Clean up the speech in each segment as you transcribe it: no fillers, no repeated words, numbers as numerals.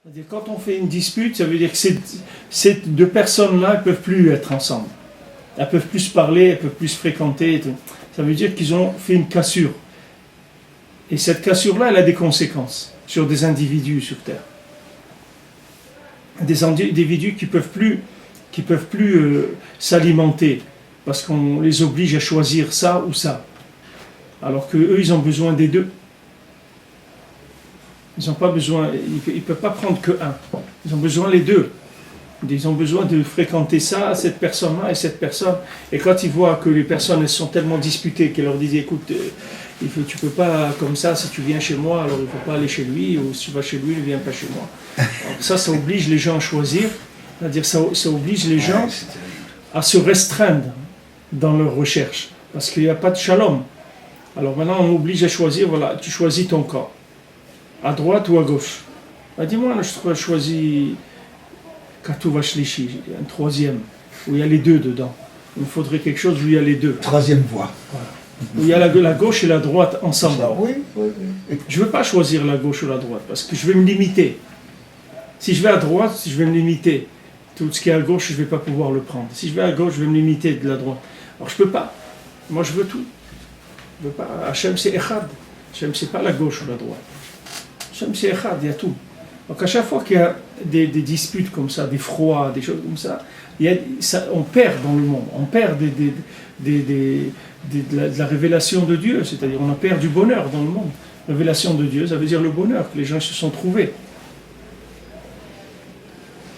C'est-à-dire, quand on fait une dispute, ça veut dire que ces deux personnes-là ne peuvent plus être ensemble. Elles ne peuvent plus se parler, elles ne peuvent plus se fréquenter. Ça veut dire qu'ils ont fait une cassure. Et cette cassure-là, elle a des conséquences sur des individus sur Terre. Des individus qui ne peuvent plus s'alimenter parce qu'on les oblige à choisir ça ou ça. Alors qu'eux, ils ont besoin des deux. Ils n'ont pas besoin, ils ne peuvent pas prendre que un. Ils ont besoin les deux. Ils ont besoin de fréquenter ça, cette personne-là et cette personne. Et quand ils voient que les personnes elles sont tellement disputées qu'elles leur disent écoute, tu ne peux pas comme ça, si tu viens chez moi, alors il ne faut pas aller chez lui, ou si tu vas chez lui, ne viens pas chez moi. Alors ça oblige les gens à choisir, c'est-à-dire ça oblige les gens à se restreindre dans leur recherche, parce qu'il n'y a pas de shalom. Alors maintenant on oblige à choisir, voilà, tu choisis ton camp. À droite ou à gauche? Dis-moi, je choisis Katouva Shlishi, un troisième, où il y a les deux dedans. Il me faudrait quelque chose où il y a les deux. Troisième voie. Voilà. Où il y a la gauche et la droite ensemble. Oui. Je ne veux pas choisir la gauche ou la droite, parce que je vais me limiter. Si je vais à droite, je vais me limiter. Tout ce qui est à gauche, je ne vais pas pouvoir le prendre. Si je vais à gauche, je vais me limiter de la droite. Alors je ne peux pas. Moi, je veux tout. Je veux pas. Hachem, c'est Echad. Hachem, c'est pas la gauche ou la droite. Hachem, c'est Echad, il y a tout. Donc à chaque fois qu'il y a des disputes comme ça, des froids, des choses comme ça, on perd dans le monde. On perd de la révélation de Dieu. C'est-à-dire on perd du bonheur dans le monde. Révélation de Dieu, ça veut dire le bonheur, que les gens se sont trouvés.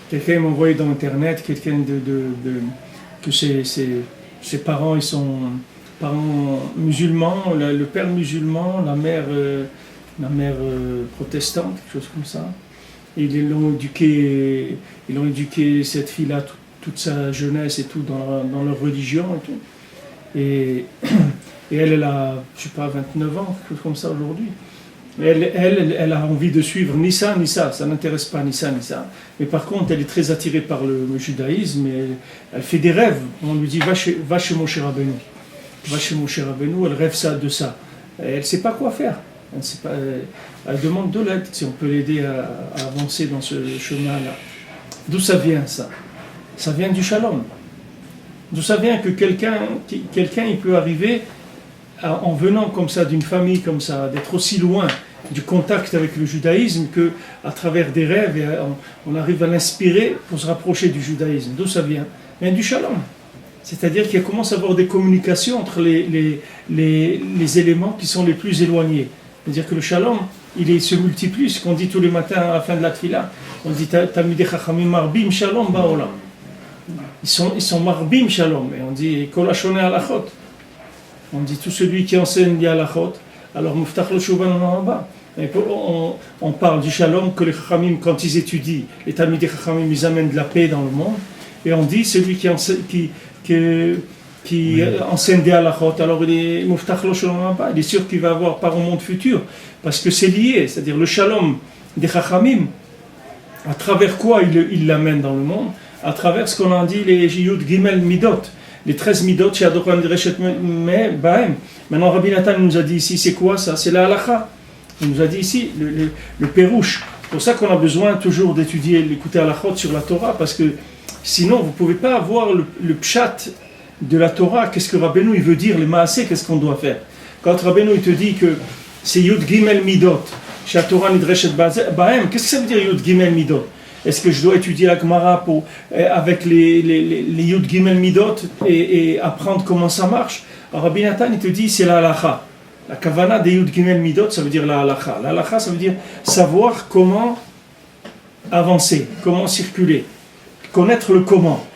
Quelqu'un m'a envoyé dans Internet, que ses parents, ils sont parents musulmans, le père musulman, la mère protestante, quelque chose comme ça. Et ils l'ont éduqué cette fille-là toute sa jeunesse et tout dans leur religion et tout. Et elle a, je sais pas, 29 ans, quelque chose comme ça aujourd'hui. Elle a envie de suivre ni ça, ça n'intéresse pas ni ça. Mais par contre, elle est très attirée par le judaïsme et elle fait des rêves. On lui dit, va chez Moshe Rabbeinu. Va chez Moshe Rabbeinu, elle rêve de ça. Et elle ne sait pas quoi faire. Elle demande de l'aide, si on peut l'aider à avancer dans ce chemin-là. D'où ça vient ça? Ça vient du shalom. D'où ça vient que quelqu'un il peut arriver en venant comme ça, d'une famille comme ça, d'être aussi loin du contact avec le judaïsme qu'à travers des rêves, on arrive à l'inspirer pour se rapprocher du judaïsme. D'où ça vient? Ça vient du shalom. C'est-à-dire qu'il commence à avoir des communications entre les éléments qui sont les plus éloignés. C'est-à-dire que le shalom, il se multiplie, ce qu'on dit tous les matins à la fin de la tfila. On dit Tamidei Chachamim marbim shalom ba'olam. Ils sont marbim shalom, et on dit kol hashoneh halachot. On dit tout celui qui enseigne les halachot, alors muftach lo shuban olam haba. On parle du shalom que les Chachamim, quand ils étudient, les Tamidei Chachamim, ils amènent de la paix dans le monde. Et on dit celui qui enseigne des halachot, alors il est muftach lo shalom haba. Il est sûr qu'il va avoir part au monde futur, parce que c'est lié, c'est-à-dire le shalom des Chachamim, à travers quoi il l'amène dans le monde? À travers ce qu'on a dit, les Yud Gimel Midot, les 13 Midot, chez Adoran Reshet Bahem. Maintenant, Rabbi Nathan nous a dit ici, c'est quoi ça? C'est la halacha. Il nous a dit ici, le pérouche. C'est pour ça qu'on a besoin toujours d'étudier, d'écouter halachot sur la Torah, parce que sinon, vous ne pouvez pas avoir le pshat de la Torah. Qu'est-ce que Rabbeinu il veut dire, les maaseh, qu'est-ce qu'on doit faire? Quand Rabbeinu il te dit que c'est Yud Gimel Midot, chez Adoran Reshet Bahem, qu'est-ce que ça veut dire Yud Gimel Midot? Est-ce que je dois étudier la Gemara avec les Yud Gimel Midot et apprendre comment ça marche? Alors Rabbi Nathan, il te dit, c'est la halacha. La kavana des Yud Gimel Midot, ça veut dire la halacha. La halacha, ça veut dire savoir comment avancer, comment circuler, connaître le comment.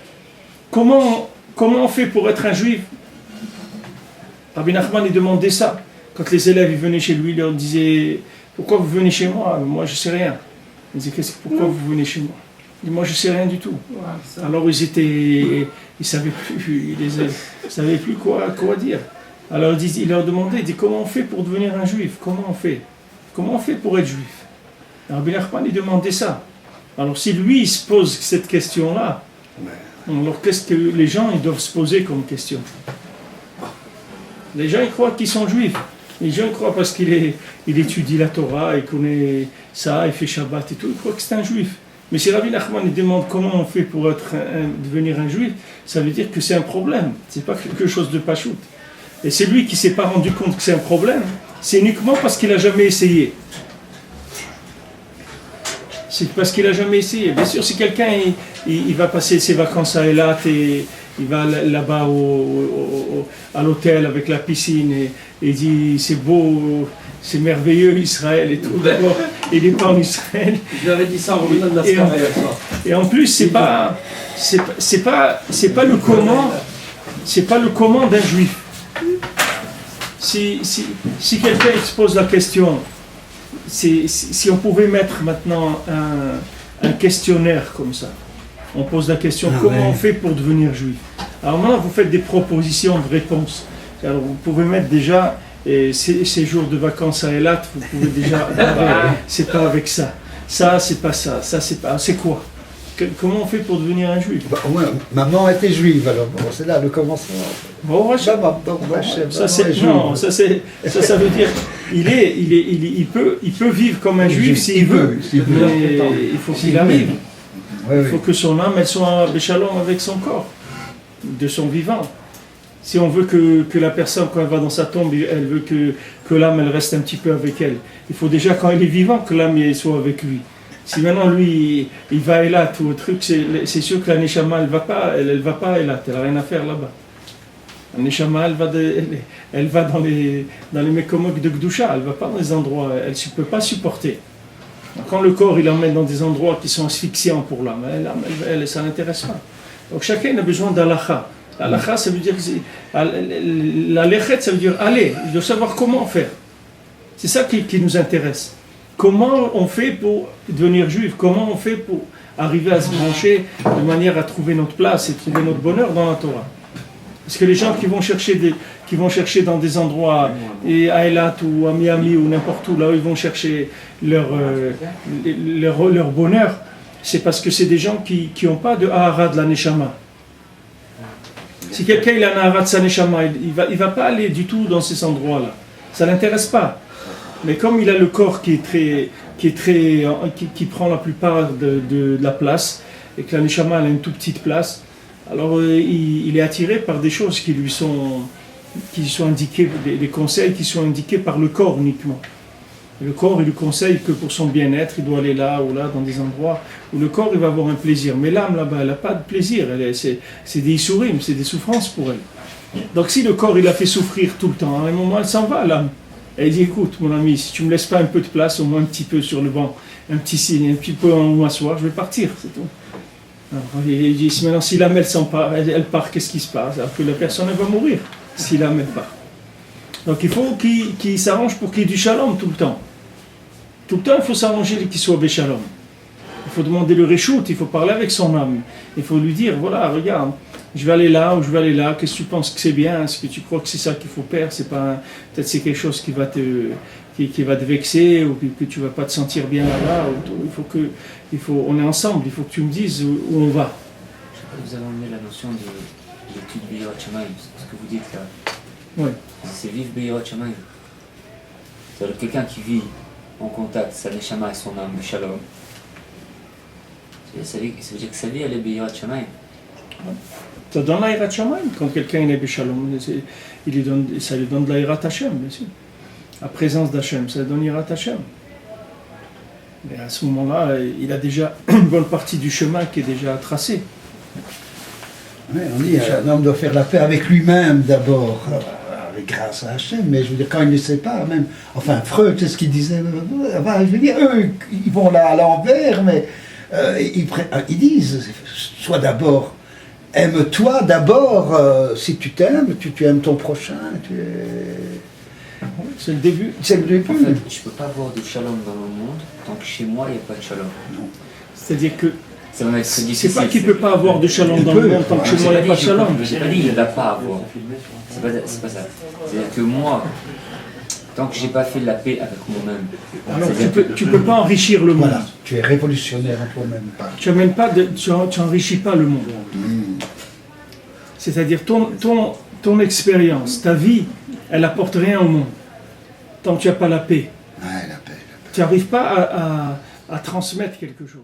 Comment on fait pour être un juif? Rabbi Nachman, il demandait ça. Quand les élèves ils venaient chez lui, il leur disait, pourquoi vous venez chez moi? Moi, je ne sais rien. Il disait, pourquoi vous venez chez moi? Il dit, moi je ne sais rien du tout. Alors ils ne savaient plus quoi dire. Alors il leur demandait, il dit, comment on fait pour devenir un juif? Comment on fait pour être juif? Alors Rabbi Nachman il demandait ça. Alors si lui il se pose cette question-là, alors qu'est-ce que les gens ils doivent se poser comme question? Les gens ils croient qu'ils sont juifs. Les gens croient parce il étudie la Torah, il connaît ça, il fait Shabbat et tout, ils croient que c'est un juif. Mais si Rabbi Nachman il demande comment on fait pour devenir un juif, ça veut dire que c'est un problème, c'est pas quelque chose de pachout. Et c'est lui qui s'est pas rendu compte que c'est un problème, c'est uniquement parce qu'il a jamais essayé. C'est parce qu'il a jamais essayé. Bien sûr, si quelqu'un il va passer ses vacances à Eilat et il va là-bas à l'hôtel avec la piscine et il dit c'est beau, c'est merveilleux Israël et tout. D'abord, il n'est pas en Israël. Je lui avais dit ça en revenant de la soirée. Et en plus, c'est pas le comment, c'est pas le comment d'un juif. Si quelqu'un se pose la question, si on pouvait mettre maintenant un questionnaire comme ça, on pose la question comment on fait pour devenir juif. Alors maintenant vous faites des propositions de réponses. Alors, vous pouvez mettre déjà ces jours de vacances à Eilat, vous pouvez déjà c'est pas avec ça. Ça c'est pas ça. Ça c'est pas. C'est quoi? Comment on fait pour devenir un juif? Au moins, maman était juive, alors bon, c'est là le commencement. Bon, ça veut dire il peut vivre comme un juif s'il veut. Mais il faut qu'il arrive. Il faut que son âme elle soit béchalom avec son corps, de son vivant. Si on veut que la personne, quand elle va dans sa tombe, elle veut que l'âme elle reste un petit peu avec elle. Il faut déjà, quand il est vivant, que l'âme soit avec lui. Si maintenant lui, il va à Eilat ou au truc, c'est sûr que la Neshama, elle va pas à Eilat, elle n'a rien à faire là-bas. La Neshama, elle va dans les Mekomok de Gdusha, elle ne va pas dans les endroits, elle ne peut pas supporter. Quand le corps, il l'emmène dans des endroits qui sont asphyxiants pour l'âme, ça n'intéresse pas. Donc chacun a besoin d'Alacha. L'Alacha, ça veut dire, la lechet, ça veut dire aller, il doit savoir comment faire. C'est ça qui nous intéresse. Comment on fait pour devenir juif? Comment on fait pour arriver à se brancher de manière à trouver notre place et trouver notre bonheur dans la Torah? Parce que les gens qui vont chercher dans des endroits, et à Eilat ou à Miami ou n'importe où, là où ils vont chercher leur bonheur, c'est parce que c'est des gens qui n'ont pas de Ahara de la Neshama. Si quelqu'un il a un Ahara de sa Neshama, il va pas aller du tout dans ces endroits-là. Ça ne l'intéresse pas. Mais comme il a le corps qui prend la plupart de la place, et que la Neshama a une toute petite place, alors il est attiré par des choses qui sont indiquées, des conseils qui sont indiqués par le corps uniquement. Et le corps, il lui conseille que pour son bien-être, il doit aller là ou là, dans des endroits où le corps, il va avoir un plaisir. Mais l'âme, là-bas, elle n'a pas de plaisir. C'est des issourim, c'est des souffrances pour elle. Donc si le corps, il a fait souffrir tout le temps, à un moment, elle s'en va, l'âme. Elle dit, écoute, mon ami, si tu ne me laisses pas un peu de place, au moins un petit peu sur le banc, un petit signe, un petit peu en m'asseoir, je vais partir, c'est tout. Alors, il dit, maintenant, si l'âme, elle part, qu'est-ce qui se passe? Alors que la personne, elle va mourir, si l'âme, elle part. Donc il faut qu'il s'arrange pour qu'il y ait du shalom tout le temps. Tout le temps, il faut s'arranger qu'il soit béchalom. Il faut demander le réchoute, il faut parler avec son âme. Il faut lui dire, voilà, regarde, je vais aller là ou je vais aller là, qu'est-ce que tu penses que c'est bien? Est-ce que tu crois que c'est ça qu'il faut faire? Peut-être c'est quelque chose qui va te vexer ou que tu ne vas pas te sentir bien là-bas. On est ensemble, il faut que tu me dises où on va. Vous avez emmené la notion de l'étude Be'irot Shamayim, ce que vous dites là. Oui. C'est vivre Be'irot Shamayim. C'est-à-dire quelqu'un qui vit en contact, sa neshama et son âme, le shalom. Ça veut dire que sa vie, elle est Be'irot Shamayim. Ça donne la Hirat Shamayim. Quand quelqu'un est Béchalom, ça lui donne de la Hirat Hashem, bien sûr. La présence d'Hachem, ça lui donne Hirat Hashem. Mais à ce moment-là, il a déjà une bonne partie du chemin qui est déjà tracé. Oui, on dit un homme doit faire la paix avec lui-même d'abord, grâce à Hachem, mais je veux dire, quand il ne sait pas, même, enfin, Freud, c'est ce qu'il disait, enfin, je veux dire, eux, ils vont là à l'envers, mais ils disent, sois d'abord, aime-toi d'abord, si tu t'aimes, tu aimes ton prochain, c'est le début. C'est le début. En fait, je ne peux pas avoir de shalom dans le monde tant que chez moi, il n'y a pas de shalom. Non. C'est-à-dire que c'est pas qu'il ne peut pas avoir de shalom dans le monde tant que chez moi, il n'y a pas de shalom. Je n'ai pas dit qu'il ne va pas avoir. C'est pas ça. C'est-à-dire que moi, tant que je n'ai pas fait la paix avec moi-même. Alors tu peux pas enrichir le monde. Voilà, tu es révolutionnaire en toi-même. Tu n'enrichis pas le monde. C'est-à-dire ton expérience, ta vie, elle n'apporte rien au monde. tant que tu n'as pas la paix. Ouais, la paix. Tu n'arrives pas à transmettre quelque chose.